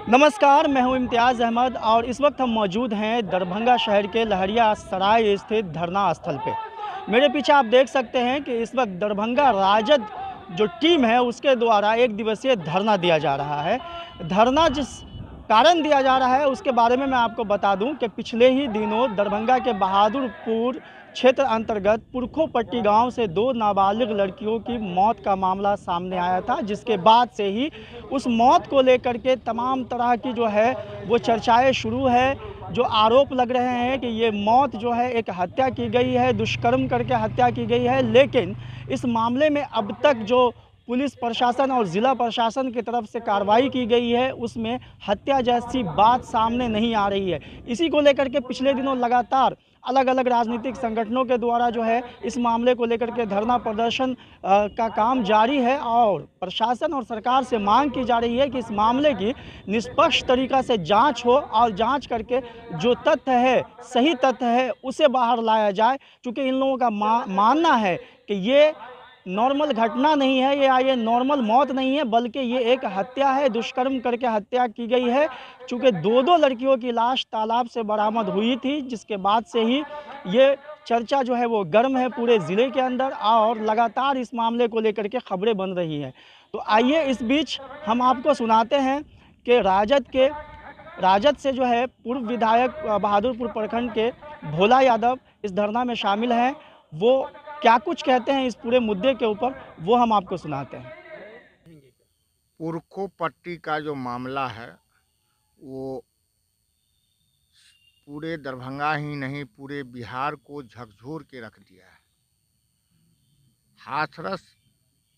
नमस्कार, मैं हूं इम्तियाज़ अहमद और इस वक्त हम मौजूद हैं दरभंगा शहर के लहरिया सराय स्थित धरना स्थल पे। मेरे पीछे आप देख सकते हैं कि इस वक्त दरभंगा राजद जो टीम है उसके द्वारा एक दिवसीय धरना दिया जा रहा है। धरना जिस कारण दिया जा रहा है उसके बारे में मैं आपको बता दूं कि पिछले ही दिनों दरभंगा के बहादुरपुर क्षेत्र अंतर्गत पुरखोपट्टी गांव से दो नाबालिग लड़कियों की मौत का मामला सामने आया था, जिसके बाद से ही उस मौत को लेकर के तमाम तरह की जो है वो चर्चाएं शुरू है। जो आरोप लग रहे हैं कि ये मौत जो है एक हत्या की गई है, दुष्कर्म करके हत्या की गई है, लेकिन इस मामले में अब तक जो पुलिस प्रशासन और ज़िला प्रशासन की तरफ से कार्रवाई की गई है उसमें हत्या जैसी बात सामने नहीं आ रही है। इसी को लेकर के पिछले दिनों लगातार अलग अलग राजनीतिक संगठनों के द्वारा जो है इस मामले को लेकर के धरना प्रदर्शन का काम जारी है और प्रशासन और सरकार से मांग की जा रही है कि इस मामले की निष्पक्ष तरीक़ा से जांच हो और जांच करके जो तथ्य है, सही तथ्य है, उसे बाहर लाया जाए। क्योंकि इन लोगों का मानना है कि ये नॉर्मल घटना नहीं है, ये नॉर्मल मौत नहीं है, बल्कि ये एक हत्या है, दुष्कर्म करके हत्या की गई है। चूँकि दो लड़कियों की लाश तालाब से बरामद हुई थी, जिसके बाद से ही ये चर्चा जो है वो गर्म है पूरे ज़िले के अंदर और लगातार इस मामले को लेकर के खबरें बन रही हैं। तो आइए इस बीच हम आपको सुनाते हैं कि राजद से जो है पूर्व विधायक बहादुरपुर प्रखंड के भोला यादव इस धरना में शामिल हैं। वो क्या कुछ कहते हैं इस पूरे मुद्दे के ऊपर, वो हम आपको सुनाते हैं। पुरखो पट्टी का जो मामला है वो पूरे दरभंगा ही नहीं पूरे बिहार को झकझोर के रख दिया है। हाथरस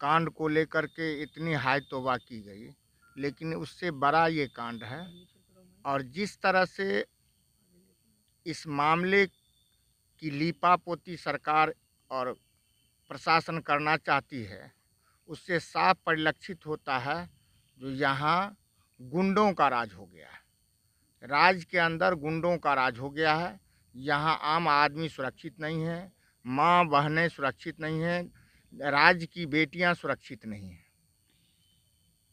कांड को लेकर के इतनी हाय तौबा की गई, लेकिन उससे बड़ा ये कांड है। और जिस तरह से इस मामले की लीपापोती सरकार और प्रशासन करना चाहती है, उससे साफ परिलक्षित होता है जो यहाँ गुंडों का राज हो गया है। राज्य के अंदर गुंडों का राज हो गया है। यहाँ आम आदमी सुरक्षित नहीं है, माँ बहनें सुरक्षित नहीं हैं, राज्य की बेटियां सुरक्षित नहीं हैं।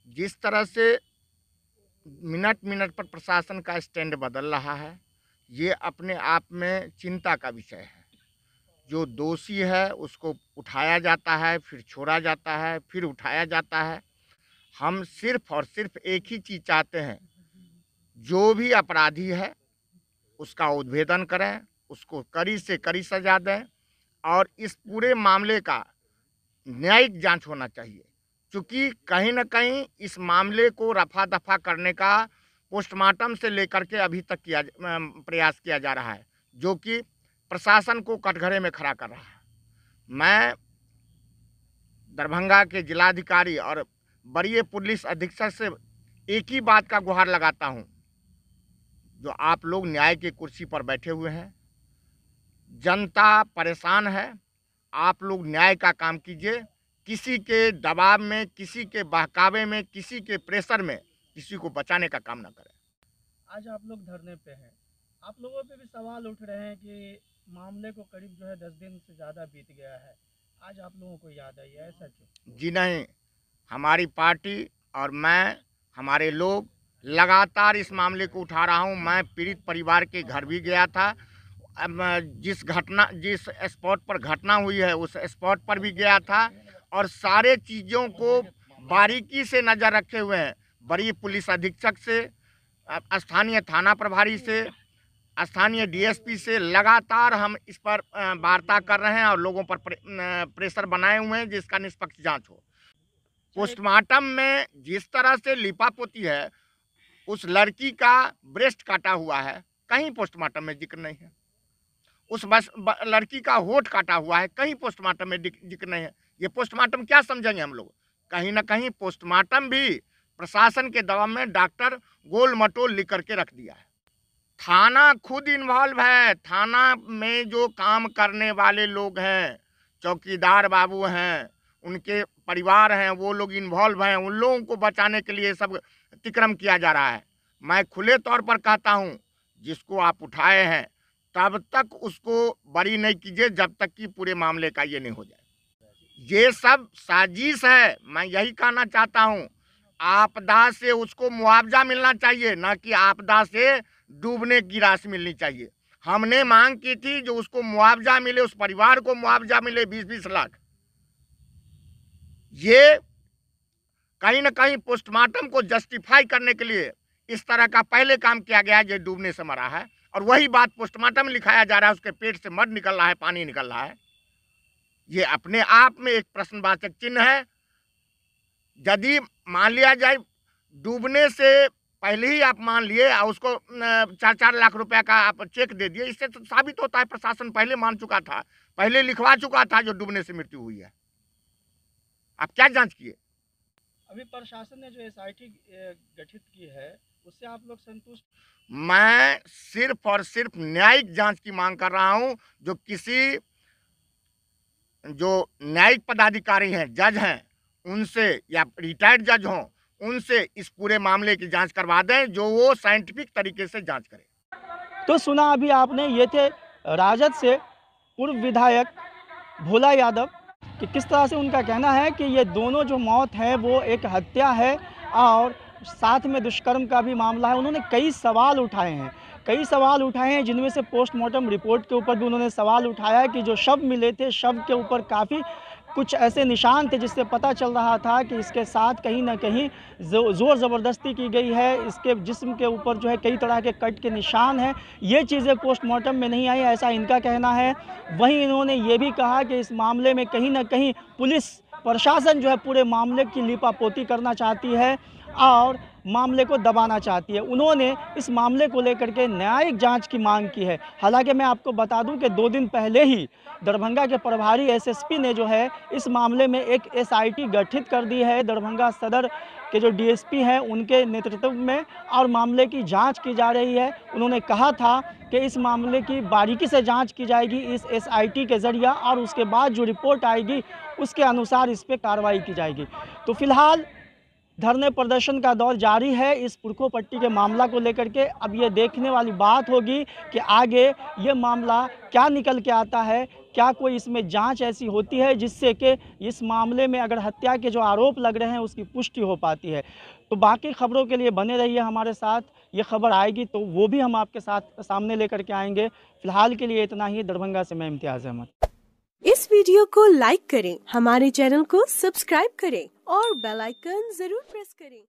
जिस तरह से मिनट मिनट पर प्रशासन का स्टैंड बदल रहा है, ये अपने आप में चिंता का विषय है। जो दोषी है उसको उठाया जाता है, फिर छोड़ा जाता है, फिर उठाया जाता है। हम सिर्फ और सिर्फ एक ही चीज़ चाहते हैं, जो भी अपराधी है उसका उद्भेदन करें, उसको कड़ी से कड़ी सजा दें और इस पूरे मामले का न्यायिक जांच होना चाहिए। क्योंकि कहीं न कहीं इस मामले को रफा दफा करने का पोस्टमार्टम से लेकर के अभी तक प्रयास किया जा रहा है, जो कि प्रशासन को कटघरे में खड़ा कर रहा है। मैं दरभंगा के जिलाधिकारी और वरीय पुलिस अधीक्षक से एक ही बात का गुहार लगाता हूं, जो आप लोग न्याय की कुर्सी पर बैठे हुए हैं, जनता परेशान है, आप लोग न्याय का काम कीजिए। किसी के दबाव में, किसी के बहकावे में, किसी के प्रेशर में किसी को बचाने का काम ना करें। आज आप लोग धरने पे हैं, आप लोगों पे भी सवाल उठ रहे हैं कि मामले को करीब जो है 10 दिन से ज़्यादा बीत गया है, आज आप लोगों को याद आई है, ऐसा क्यों? जी नहीं, हमारी पार्टी और मैं, हमारे लोग लगातार इस मामले को उठा रहा हूं। मैं पीड़ित परिवार के घर भी गया था। जिस स्पॉट पर घटना हुई है उस स्पॉट पर भी गया था और सारे चीज़ों को बारीकी से नज़र रखे हुए हैं। वरीय पुलिस अधीक्षक से, स्थानीय थाना प्रभारी से, स्थानीय डीएसपी से लगातार हम इस पर वार्ता कर रहे हैं और लोगों पर प्रेशर बनाए हुए हैं जिसका निष्पक्ष जांच हो। पोस्टमार्टम में जिस तरह से लिपापोती है, उस लड़की का ब्रेस्ट काटा हुआ है, कहीं पोस्टमार्टम में जिक्र नहीं है। उस लड़की का होठ काटा हुआ है, कहीं पोस्टमार्टम में जिक्र नहीं है। ये पोस्टमार्टम क्या समझेंगे हम लोग? कहीं ना कहीं पोस्टमार्टम भी प्रशासन के दबाव में डॉक्टर गोल मटोल लिख करके रख दिया है। थाना खुद इन्वॉल्व है। थाना में जो काम करने वाले लोग हैं, चौकीदार बाबू हैं, उनके परिवार हैं, वो लोग इन्वॉल्व हैं। उन लोगों को बचाने के लिए सब अतिक्रम किया जा रहा है। मैं खुले तौर पर कहता हूँ, जिसको आप उठाए हैं तब तक उसको बरी नहीं कीजिए जब तक कि पूरे मामले का ये नहीं हो जाए। ये सब साजिश है। मैं यही कहना चाहता हूँ, आपदा से उसको मुआवजा मिलना चाहिए, ना कि आपदा से डूबने की राशि मिलनी चाहिए। हमने मांग की थी जो उसको मुआवजा मिले, उस परिवार को मुआवजा मिले 20-20 लाख। ये कहीं ना कहीं पोस्टमार्टम को जस्टिफाई करने के लिए इस तरह का पहले काम किया गया जो डूबने से मरा है, और वही बात पोस्टमार्टम में लिखाया जा रहा है, उसके पेट से मड निकल रहा है, पानी निकल रहा है। ये अपने आप में एक प्रश्नवाचक चिन्ह है। यदि मान लिया जाए डूबने से पहले ही आप मान लिए और उसको 4-4 लाख रुपया का आप चेक दे दिए, इससे तो साबित होता है प्रशासन पहले मान चुका था, पहले लिखवा चुका था जो डूबने से मृत्यु हुई है। आप क्या जांच किए? अभी प्रशासन ने जो एसआईटी गठित की है उससे आप लोग संतुष्ट? मैं सिर्फ और सिर्फ न्यायिक जांच की मांग कर रहा हूं। जो किसी जो न्यायिक पदाधिकारी हैं, जज हैं, उनसे या रिटायर्ड जज हों, उनसे इस पूरे मामले की जांच करवा दें, जो वो साइंटिफिक तरीके से जांच करें। तो सुना अभी आपने, ये थे राजद से पूर्व विधायक भोला यादव कि किस तरह से उनका कहना है कि ये दोनों जो मौत है वो एक हत्या है और साथ में दुष्कर्म का भी मामला है। उन्होंने कई सवाल उठाए हैं जिनमें से पोस्टमार्टम रिपोर्ट के ऊपर भी उन्होंने सवाल उठाया है कि जो शव मिले थे, शव के ऊपर काफ़ी कुछ ऐसे निशान थे जिससे पता चल रहा था कि इसके साथ कहीं ना कहीं ज़ोर ज़बरदस्ती की गई है। इसके जिस्म के ऊपर जो है कई तरह के कट के निशान हैं। ये चीज़ें पोस्टमार्टम में नहीं आई, ऐसा इनका कहना है। वहीं इन्होंने ये भी कहा कि इस मामले में कहीं ना कहीं पुलिस प्रशासन जो है पूरे मामले की लीपापोती करना चाहती है और मामले को दबाना चाहती है। उन्होंने इस मामले को लेकर के न्यायिक जांच की मांग की है। हालांकि मैं आपको बता दूं कि 2 दिन पहले ही दरभंगा के प्रभारी एसएसपी ने जो है इस मामले में एक एसआईटी गठित कर दी है। दरभंगा सदर के जो डीएसपी हैं उनके नेतृत्व में, और मामले की जांच की जा रही है। उन्होंने कहा था कि इस मामले की बारीकी से जांच की जाएगी इस एसआईटी के ज़रिए, और उसके बाद जो रिपोर्ट आएगी उसके अनुसार इस पर कार्रवाई की जाएगी। तो फिलहाल धरने प्रदर्शन का दौर जारी है इस पुरखो पट्टी के मामला को लेकर के। अब ये देखने वाली बात होगी कि आगे ये मामला क्या निकल के आता है, क्या कोई इसमें जांच ऐसी होती है जिससे कि इस मामले में अगर हत्या के जो आरोप लग रहे हैं उसकी पुष्टि हो पाती है। तो बाकी खबरों के लिए बने रहिए हमारे साथ, ये खबर आएगी तो वो भी हम आपके साथ सामने लेकर के आएंगे। फिलहाल के लिए इतना ही। दरभंगा से मैं इम्तियाज़ अहमद। इस वीडियो को लाइक करें, हमारे चैनल को सब्सक्राइब करें और बेल आइकन जरूर प्रेस करें।